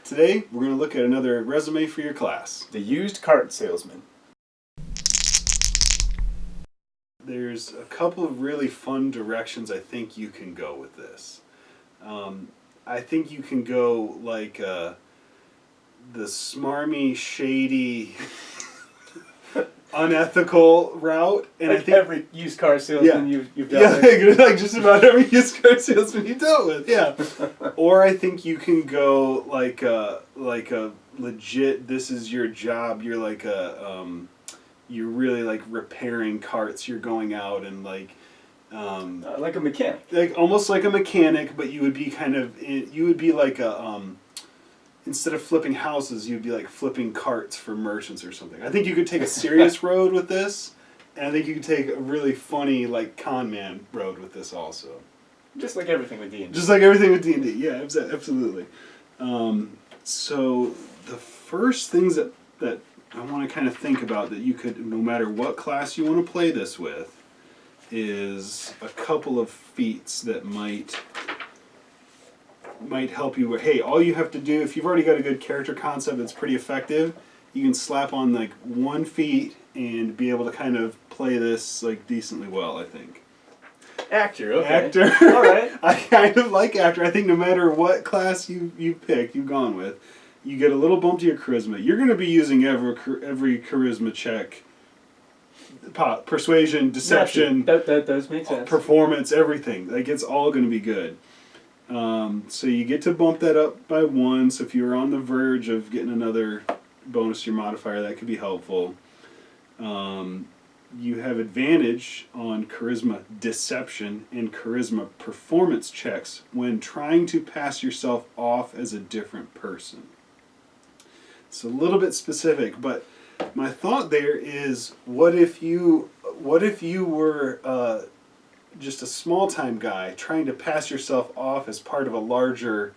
Today, we're going to look at another resume for your class. The used cart salesman. There's a couple of really fun directions I think you can go with this. I think you can go like the smarmy, shady, unethical route. And like I think every used car salesman you've dealt with. Like just about every used car salesman you dealt with, yeah. Or I think you can go like a legit, this is your job, you're like you're really like repairing carts, you're going out and like a mechanic. Like almost like a mechanic, but you would be like a instead of flipping houses, you'd be like flipping carts for merchants or something. I think you could take a serious road with this, and I think you could take a really funny like con man road with this also. Just like everything with D&D. Just like everything with D&D, yeah, absolutely. So the first things that I want to kind of think about that you could, no matter what class you want to play this with, is a couple of feats that might help you. Hey, all you have to do, if you've already got a good character concept that's pretty effective, you can slap on like one feat and be able to kind of play this like decently well, I think. Actor, okay. Actor. All right. I kind of like actor. I think no matter what class you've gone with, you get a little bump to your charisma. You're going to be using every charisma check. Persuasion, deception, that does make sense. Performance, everything. Like it's all going to be good. So you get to bump that up by one. So if you're on the verge of getting another bonus to your modifier, that could be helpful. You have advantage on charisma deception and charisma performance checks when trying to pass yourself off as a different person. It's a little bit specific, but my thought there is, what if you were just a small time guy trying to pass yourself off as part of a larger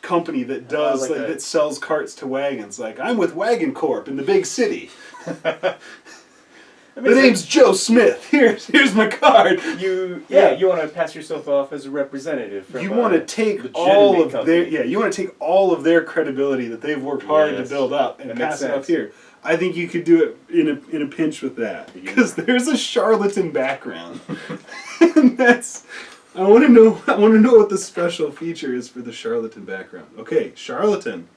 company that does that sells carts to wagons? Like, I'm with Wagon Corp in the big city. The name's Joe Smith. Here's my card. You want to pass yourself off as a representative. From you want to take all of their credibility that they've worked hard to build up and pass it up here. I think you could do it in a pinch with that, because there's a charlatan background, and that's. I want to know what the special feature is for the charlatan background. Okay, charlatan.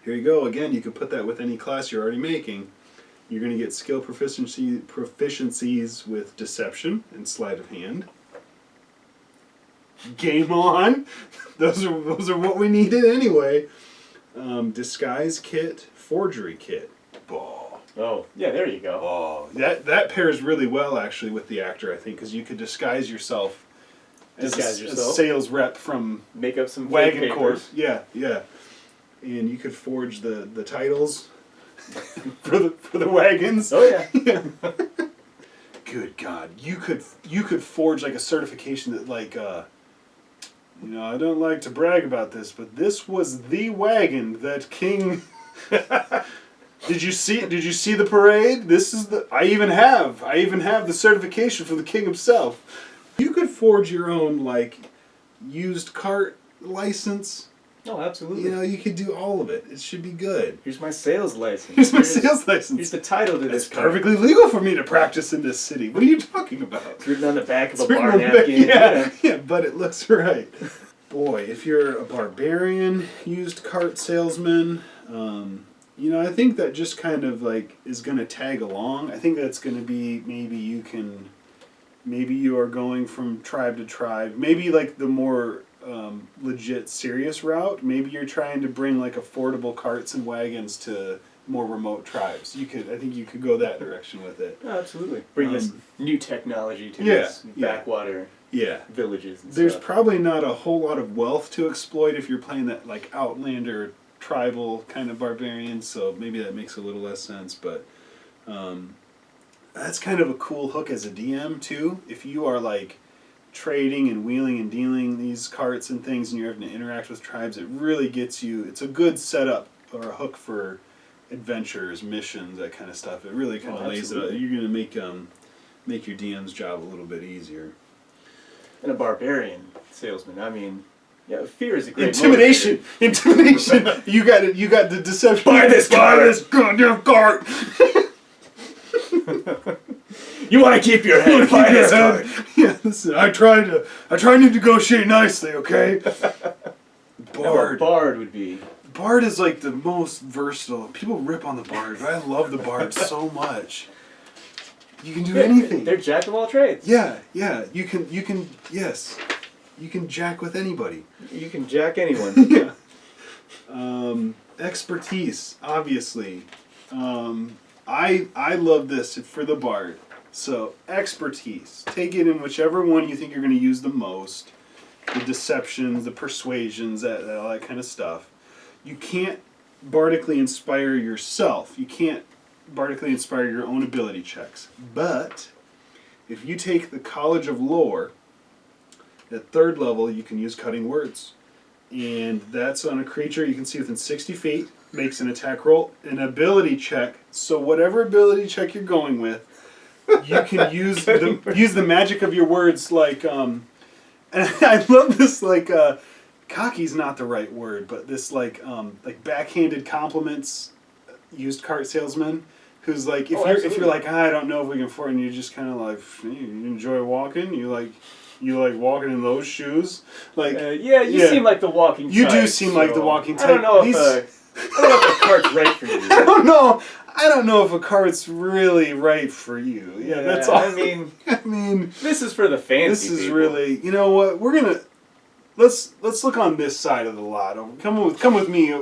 Here you go. Again, you can put that with any class you're already making. You're going to get skill proficiencies with deception and sleight of hand. Game on! Those are what we needed anyway. Disguise kit, forgery kit. Oh, yeah, there you go. Oh, that pairs really well actually with the actor, I think, because you could disguise yourself as a sales rep from make up some Wagon Corp. Yeah. And you could forge the titles. for the wagons. Oh yeah. Good God, you could forge like a certification that like I don't like to brag about this, but this was the wagon that King. Did you see the parade? This is I even have the certification from the king himself. You could forge your own like used cart license. Oh, absolutely. You could do all of it. It should be good. Here's my sales license. Here's the title to this. It's perfectly legal for me to practice in this city. What are you talking about? It's written on the back of a bar napkin. Yeah, but it looks right. Boy, if you're a barbarian, used cart salesman, I think that just kind of like is going to tag along. I think that's going to be maybe you are going from tribe to tribe. Maybe like the more legit serious route. Maybe you're trying to bring like affordable carts and wagons to more remote tribes. I think you could go that direction with it. Oh, absolutely. Bring this new technology to these backwater villages and There's stuff. probably not a whole lot of wealth to exploit if you're playing that like outlander tribal kind of barbarian, so maybe that makes a little less sense, but that's kind of a cool hook as a DM too. If you are like trading and wheeling and dealing these carts and things and you're having to interact with tribes, it really gets you, it's a good setup or a hook for adventures, missions, that kind of stuff. It really kind of lays it out. You're going to make your DM's job a little bit easier. And a barbarian salesman, I mean, Yeah, fear is a great intimidation. Intimidation. You got it. You got the deception. Buy this goddamn cart. You want to keep your head. Buy this cart. Yeah, listen. I try to negotiate nicely. Okay. Bard. Bard would be. Bard is like the most versatile. People rip on the Bard, but I love the Bard so much. You can do anything. They're jack of all trades. Yeah. You can, yes. You can jack with anybody. You can jack anyone. Yeah. Expertise, obviously. I love this for the Bard. So, expertise. Take it in whichever one you think you're going to use the most. The deceptions, the persuasions, all that kind of stuff. You can't bardically inspire yourself. You can't bardically inspire your own ability checks. But if you take the College of Lore, at 3rd level, you can use cutting words. And that's on a creature you can see within 60 feet, makes an attack roll, an ability check. So whatever ability check you're going with, you can use the magic of your words, like, and I love this, like, cocky's not the right word, but this, like backhanded compliments used cart salesman, who's like, if you're like, I don't know if we can afford it, and you're just kind of like, you enjoy walking, you like walking in those shoes, like you seem like the walking. You do seem like the walking type. I don't know if the cart's right for you. I don't know if a cart's really right for you. Yeah, that's all. I mean, this is for the fancy. This is people. really, you know what? We're gonna let's look on this side of the lot. Come with me.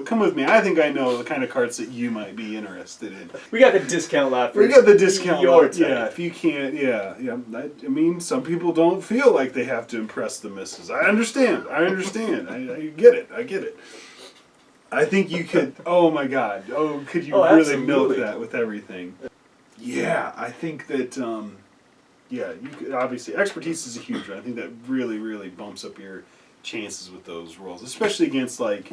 I think I know the kind of carts that you might be interested in. We got the discount lot. We got the discount lot. Type. Yeah, if you can't, yeah. I mean, some people don't feel like they have to impress the missus. I understand. I get it. I think you could. Oh my God. Oh, could you really absolutely. milk that with everything? Yeah, I think that. You could, obviously, expertise is a huge one. I think that really, really bumps up your chances with those rolls, especially against like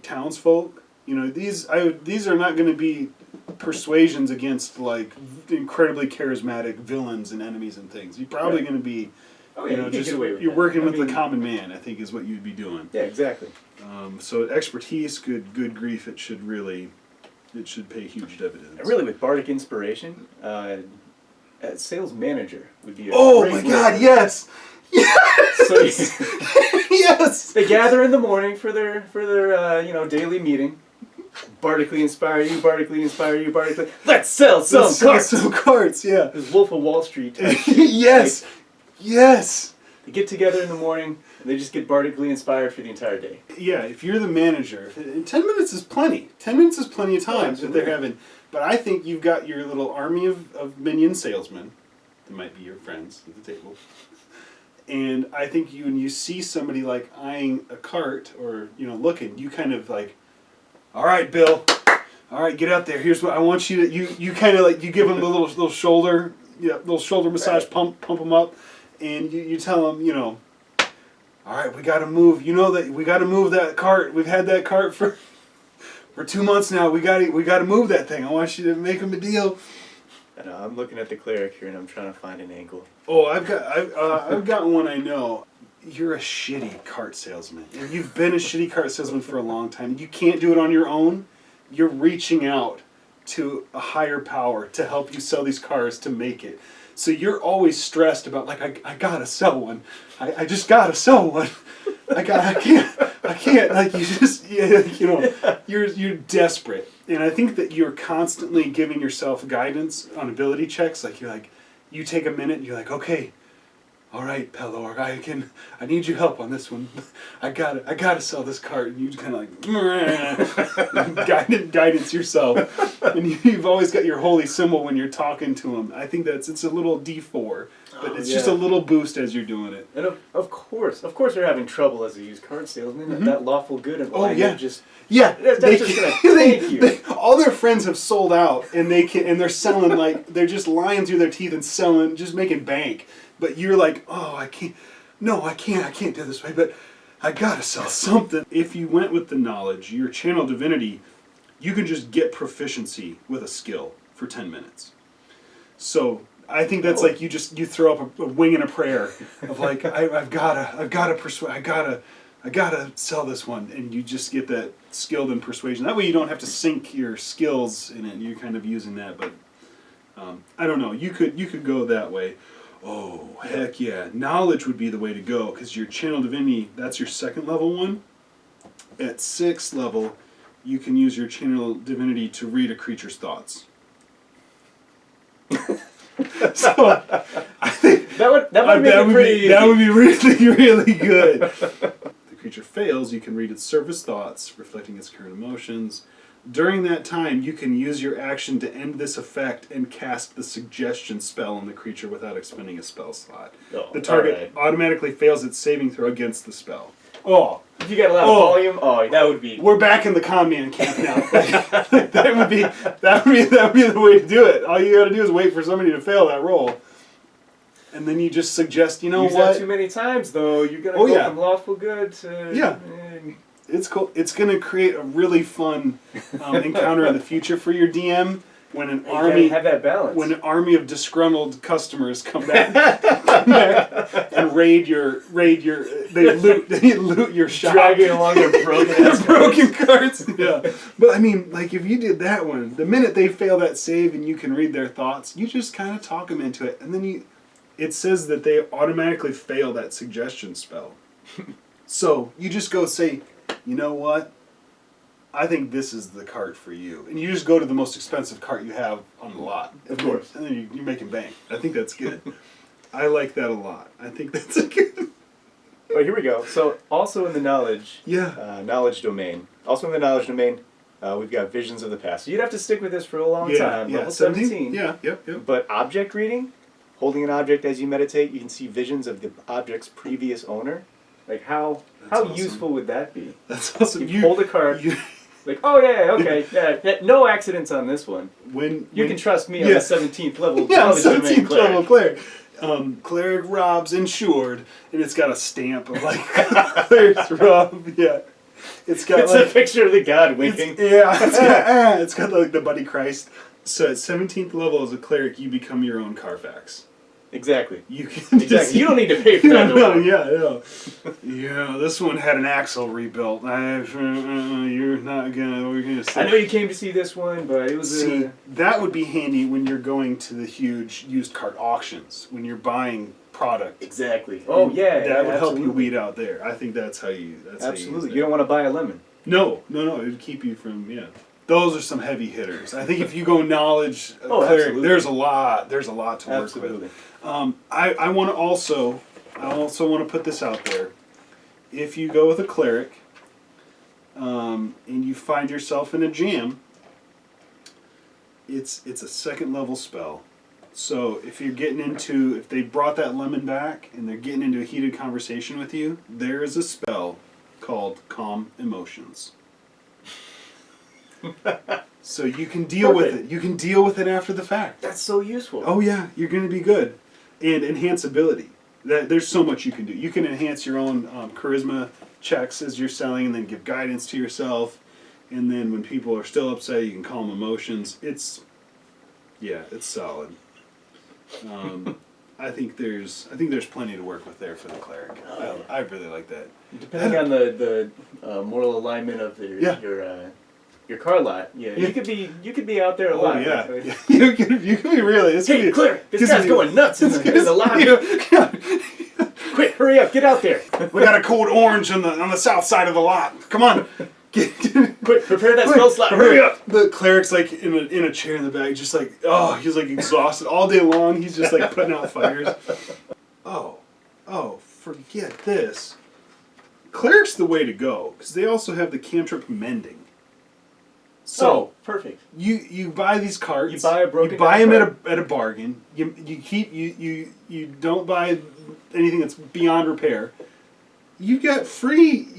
townsfolk. You know, these are not going to be persuasions against like incredibly charismatic villains and enemies and things. You're probably going to be. You're working with the common man, I think, is what you'd be doing. Yeah, exactly. So expertise, good grief, it should pay huge dividends. Really, with bardic inspiration, sales manager would be a great my God, yes! So, yes! They gather in the morning for their daily meeting. Bardically inspire you, bardically. Let's sell some carts, yeah. There's Wolf of Wall Street type shit. Yes! Yes! They get together in the morning, and they just get bardically inspired for the entire day. Yeah, if you're the manager, 10 minutes is plenty. 10 minutes is plenty of time that they're having. But I think you've got your little army of minion salesmen. That might be your friends at the table. And I think when you see somebody like eyeing a cart or looking, you kind of like, all right, Bill, all right, get out there. Here's what I want you to. You kind of like you give them the little shoulder, little shoulder massage, pump them up, and you tell them, all right, we got to move. You know that we got to move that cart. We've had that cart for 2 months now. We got to move that thing. I want you to make them a deal. I know, I'm looking at the cleric here and I'm trying to find an angle. Oh, I've got one I know. You're a shitty cart salesman. And you've been a shitty cart salesman for a long time. You can't do it on your own. You're reaching out to a higher power to help you sell these cars to make it. So you're always stressed about like I gotta sell one. I just gotta sell one. I can't. Like you just you're desperate. And I think that you're constantly giving yourself guidance on ability checks. Like you take a minute and you're like, okay, all right, Pelor, I need your help on this one. I gotta sell this cart. And you kind of like guidance yourself. And you've always got your holy symbol when you're talking to them. I think it's a little D4, but it's just a little boost as you're doing it. And of course they're having trouble as a used cart salesman. Mm-hmm. That lawful good and that's just gonna tank you. All their friends have sold out, and they're selling like they're just lying through their teeth and selling, just making bank. But you're like, oh, I can't do this way, but I gotta sell something. If you went with the knowledge, your channel divinity, you can just get proficiency with a skill for 10 minutes. So I think that's like you throw up a wing and a prayer of like I've gotta persuade, I gotta sell this one, and you just get that skilled in persuasion. That way you don't have to sink your skills in it. You're kind of using that, but I don't know. You could go that way. Oh heck yeah! Knowledge would be the way to go because your channel divinity, that's your second level one. At 6th level, you can use your channel divinity to read a creature's thoughts. So I think that would be really really good. If the creature fails, you can read its surface thoughts, reflecting its current emotions. During that time, you can use your action to end this effect and cast the suggestion spell on the creature without expending a spell slot. Oh, the target automatically fails its saving throw against the spell. Oh, if you got a lot of volume, that would be. We're back in the con man camp now. that would be the way to do it. All you got to do is wait for somebody to fail that roll, and then you just suggest, you know Use what? That too many times though, you're gonna go from lawful good to It's cool. It's gonna create a really fun encounter in the future for your DM when an army have that balance. When an army of disgruntled customers come back and raid your they loot your shop, dragging along their broken cards. Yeah, but I mean, like if you did that one, the minute they fail that save and you can read their thoughts, you just kind of talk them into it, and then it says that they automatically fail that suggestion spell. So you just go say, you know what? I think this is the cart for you. And you just go to the most expensive cart you have on the lot. Of course. And then you're making bank. I think that's good. I like that a lot. I think that's a good... Oh, here we go. So also in the knowledge domain. Also in the knowledge domain, we've got visions of the past. So you'd have to stick with this for a long time. Level 17. Yeah, yep. But object reading, holding an object as you meditate, you can see visions of the object's previous owner. Like how awesome. Useful would that be? That's awesome. You hold a card. Like, oh yeah, okay, yeah, no accidents on this one. You can trust me on the 17th level. Yeah, 17th level cleric. Cleric Rob's insured, and it's got a stamp of like Cleric Rob. Yeah, it's a picture of the god winking. It's got like the Buddy Christ. So at 17th level as a cleric, you become your own Carfax. Exactly. You can You don't need to pay for that. Yeah, this one had an axle rebuilt. You're not gonna. We're gonna. I know you came to see this one, but it was. That would be handy when you're going to the huge used cart auctions when you're buying product. Exactly. Oh yeah, that would help you weed out there. I think that's how you. Absolutely. You don't want to buy a lemon. No. It would keep you from Those are some heavy hitters. I think if you go knowledge cleric, there's a lot to work with. I want to also want to put this out there. If you go with a cleric, and you find yourself in a jam, it's a 2nd level spell. So if they brought that lemon back and they're getting into a heated conversation with you, there is a spell called Calm Emotions. So you can deal with it. You can deal with it after the fact. That's so useful. Oh yeah, you're going to be good. And enhance ability. There's so much you can do. You can enhance your own charisma checks as you're selling, and then give guidance to yourself. And then when people are still upset, you can calm emotions. It's solid. I think there's plenty to work with there for the cleric. I really like that. Depending on the moral alignment of your car lot, you could be out there a lot. Yeah. You could be really. Hey, cleric, this guy's going nuts in the lobby. Quick, hurry up, get out there. We got a code orange on the south side of the lot. Come on. Quick, prepare that spell slot. Hurry up. The cleric's like in a chair in the back, just like, he's like exhausted all day long. He's just like putting out fires. Forget this. Cleric's the way to go because they also have the cantrip mending. So perfect. You buy these carts. You buy a broken. You buy them at a bargain. You don't buy anything that's beyond repair. You get free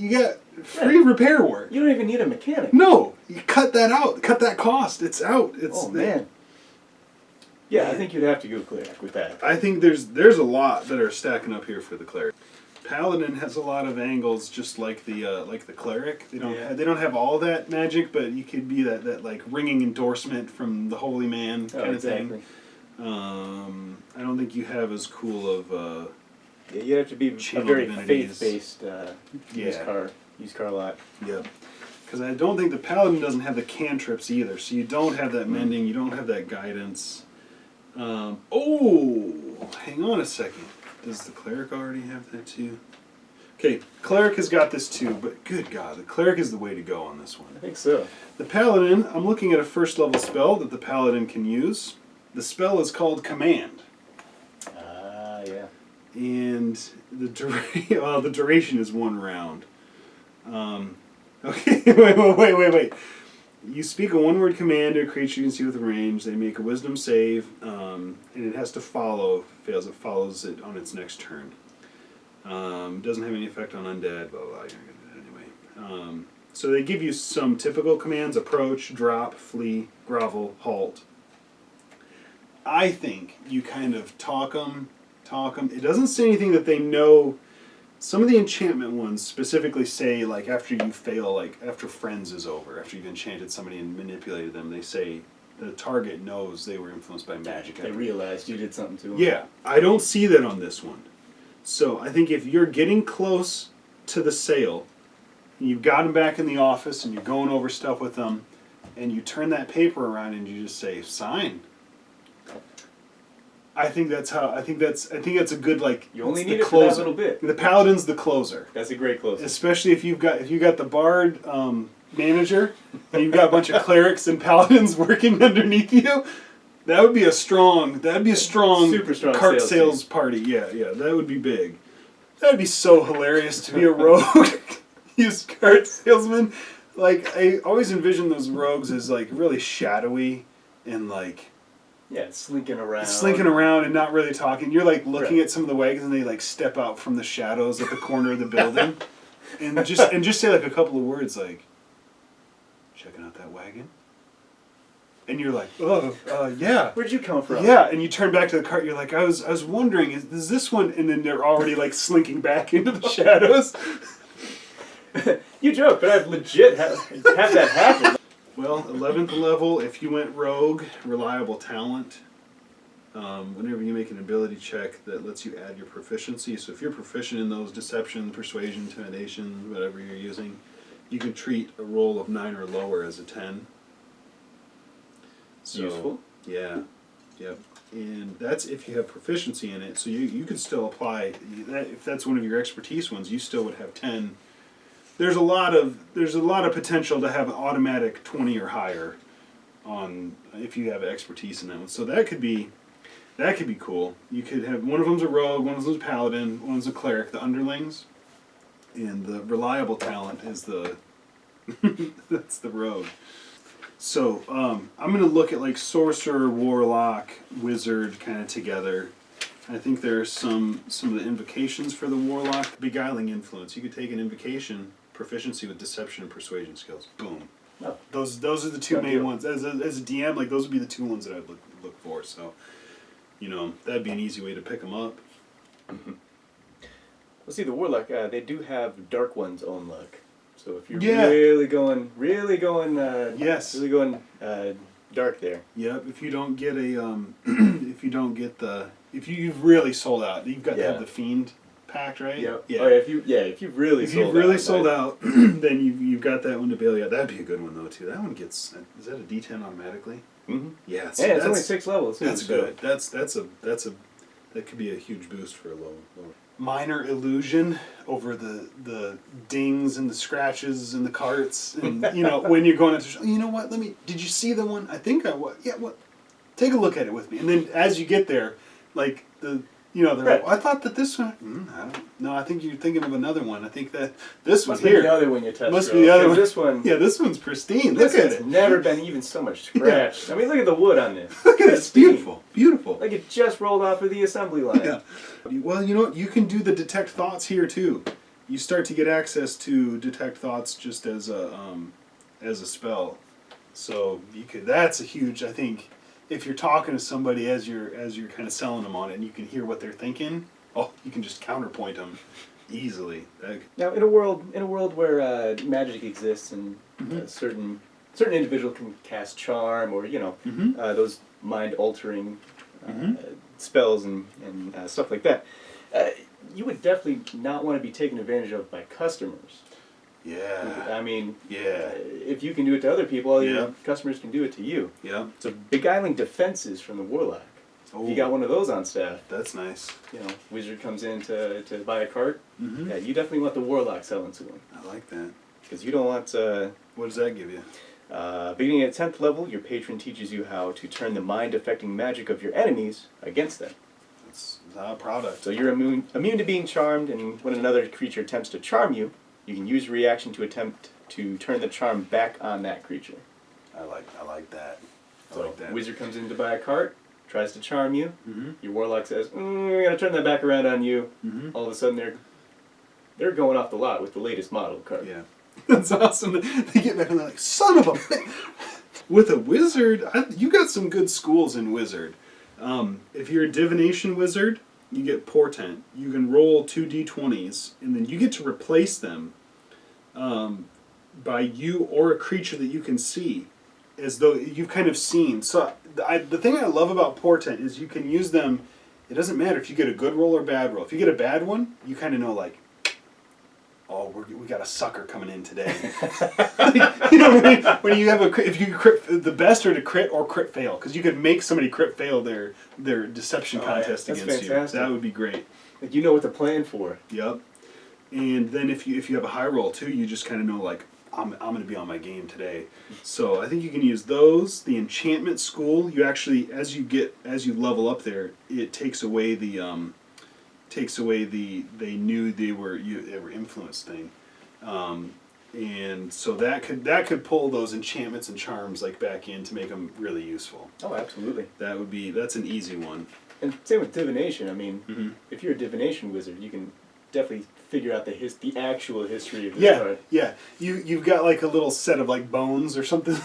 repair work. You don't even need a mechanic. No, you cut that out. Cut that cost. It's out. Man. Yeah, I think you'd have to go cleric with that. I think there's a lot that are stacking up here for the cleric. Paladin has a lot of angles, just like the cleric. They don't have all that magic, but you could be that like ringing endorsement from the holy man kind of thing. I don't think you have as cool of. Yeah, you have to be a very faith-based used car lot. Yep. Because I don't think the Paladin doesn't have the cantrips either, so you don't have that mending, you don't have that guidance. Oh, hang on a second. Does the Cleric already have that too? Okay, Cleric has got this too, but good God, the Cleric is the way to go on this one. I think so. The Paladin, I'm looking at a first level spell that the Paladin can use. The spell is called Command. Ah, yeah. And the duration is 1 round. Okay, wait. You speak a one-word command to a creature you can see within range. They make a wisdom save, and it has to follow. Fails, it follows it on its next turn. Doesn't have any effect on undead, blah, blah, blah. You're going to do it anyway. So they give you some typical commands: approach, drop, flee, grovel, halt. I think you kind of talk them. It doesn't say anything that they know. Some of the enchantment ones specifically say, like, after you fail, like, after Friends is over, after you've enchanted somebody and manipulated them, they say the target knows they were influenced by magic. They realized you did something to them. Yeah, I don't see that on this one. So I think if you're getting close to the sale, and you've got them back in the office, and you're going over stuff with them, and you turn that paper around and you just say, sign. I think that's a good, like, you only need it for that little bit. The Paladin's the closer. That's a great closer. Especially if you got the Bard manager and you've got a bunch of clerics and paladins working underneath you. That'd be a strong super strong cart sales party. Yeah, that would be big. That'd be so hilarious to be a rogue used cart salesman. Like, I always envision those rogues as like really shadowy and like. Yeah, slinking around. Slinking around and not really talking. You're like looking at some of the wagons and they like step out from the shadows at the corner of the building. and just say like a couple of words like, checking out that wagon? And you're like, yeah. Where'd you come from? Yeah, and you turn back to the cart, you're like, I was wondering, is this one? And then they're already like slinking back into the shadows. You joke, but I've legit have that happen. Well, 11th level, if you went rogue, reliable talent. Whenever you make an ability check, that lets you add your proficiency. So if you're proficient in those deception, persuasion, intimidation, whatever you're using, you can treat a roll of 9 or lower as a 10. So, useful. Yeah. Yep. And that's if you have proficiency in it. So you could still apply that. If that's one of your expertise ones, you still would have 10. There's a lot of potential to have an automatic 20 or higher on if you have expertise in that one. So that could be cool. You could have one of them's a rogue, one of them's a paladin, one's a cleric, the underlings, and the reliable talent is the that's the rogue. So I'm gonna look at like sorcerer, warlock, wizard kind of together. I think there are some of the invocations for the warlock. Beguiling influence. You could take an invocation. Proficiency with deception and persuasion skills. Boom. Oh. Those are the two main ones. As a DM, like those would be the two ones that I'd look for. So, that'd be an easy way to pick them up. Mm-hmm. Well, see, the warlock, they do have dark one's own luck. So if you're really going dark there. Yep. If you don't get if you've really sold out, you've got to have the fiend pact, right? Yep. Yeah. Oh, if you've really sold out, then you've got that one to bail you out. That'd be a good one though too. That one gets, is that a D10 automatically? Mm-hmm. Yeah. It's only 6 levels. That's good. That could be a huge boost for a low. Minor illusion over the dings and the scratches and the carts and when you're going to what? Did you see the one? I think I was. Yeah. What? Take a look at it with me, and then as you get there, like they're like, I thought that this one. I don't know. I think you're thinking of another one. I think that this one's here. Must be the other one you touched. Must be the other one. This one. Yeah, this one's pristine. Look at it. Never been even so much scratched. Yeah. I mean, look at the wood on this. Look at it. It's beautiful. Beautiful. Like it just rolled off of the assembly line. Yeah. Well, you know what? You can do the detect thoughts here too. You start to get access to detect thoughts just as a spell. So you could. That's a huge. I think. If you're talking to somebody as you're kind of selling them on it, and you can hear what they're thinking, you can just counterpoint them easily. Now, in a world where magic exists and mm-hmm. certain individual can cast charm or those mind altering spells and stuff like that. You would definitely not want to be taken advantage of by customers. Yeah. I mean, if you can do it to other people, all your customers can do it to you. Yeah. So beguiling defenses from the Warlock. If you got one of those on staff, that's nice. You know, Wizard comes in to buy a cart. Yeah, you definitely want the Warlock selling to him. I like that. Because you don't want. What does that give you? Beginning at 10th level, your patron teaches you how to turn the mind-affecting magic of your enemies against them. That's not a product. So you're immune to being charmed, and when another creature attempts to charm you, you can use reaction to attempt to turn the charm back on that creature. I like that. So Wizard comes in to buy a cart, tries to charm you. Your Warlock says, "We gotta turn that back around on you." All of a sudden, they're going off the lot with the latest model cart. Yeah, that's awesome. They get back and they're like, "Son of a!" With a Wizard, you got some good schools in Wizard. If you're a Divination Wizard, you get Portent. You can roll 2 d20s, and then you get to replace them by you or a creature that you can see, as though you've kind of seen. So the thing I love about Portent is you can use them. It doesn't matter if you get a good roll or bad roll. If you get a bad one, you kind of know, like, oh, we got a sucker coming in today. You know what I mean? When you have if you crit, the best are to crit or crit fail, because you could make somebody crit fail their deception contest against fantastic. you. That would be great. Like, you know what to plan for. Yep. And then if you have a high roll too, you just kind of know, like, I'm going to be on my game today. So I think you can use those. The enchantment school, you actually, as you level up there, it takes away the they knew they were influenced thing, and so that could pull those enchantments and charms like back in to make them really useful. Oh, absolutely. That's an easy one. And same with divination. I mean, if you're a divination wizard, you can definitely figure out the actual history of this card. Yeah. You've got like a little set of like bones or something.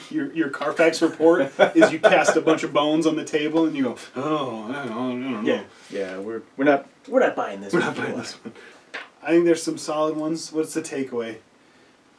Your Carfax report is you cast a bunch of bones on the table and you go, oh, I don't know. Yeah. We're not buying this. We're not buying this one. I think there's some solid ones. What's the takeaway?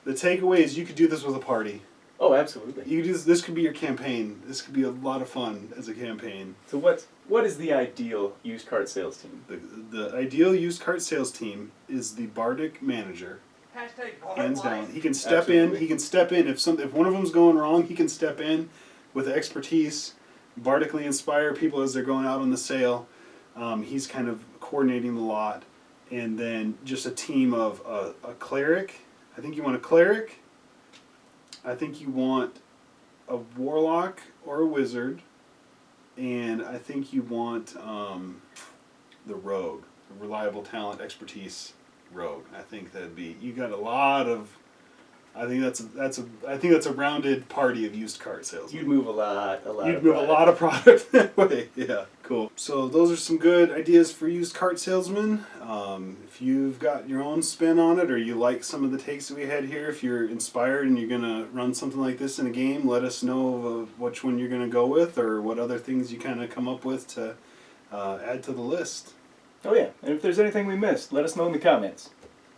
The takeaway is you could do this with a party. Oh, absolutely. You could this could be your campaign. This could be a lot of fun as a campaign. So what is the ideal used cart sales team? The ideal used cart sales team is the bardic manager. Hands down. He can step in. He can step in if one of them's going wrong. He can step in with expertise, bardically inspire people as they're going out on the sale. He's kind of coordinating the lot, and then just a team of a cleric. I think you want a cleric. I think you want a warlock or a wizard, and I think you want the rogue, a reliable talent, expertise rogue. I think that'd be, you got a lot of. I think that's a rounded party of used cart salesmen. You'd move a lot of product that way. Yeah, cool. So those are some good ideas for used cart salesmen. If you've got your own spin on it, or you like some of the takes that we had here, if you're inspired and you're gonna run something like this in a game, let us know which one you're gonna go with, or what other things you kind of come up with to add to the list. Oh yeah, and if there's anything we missed, let us know in the comments.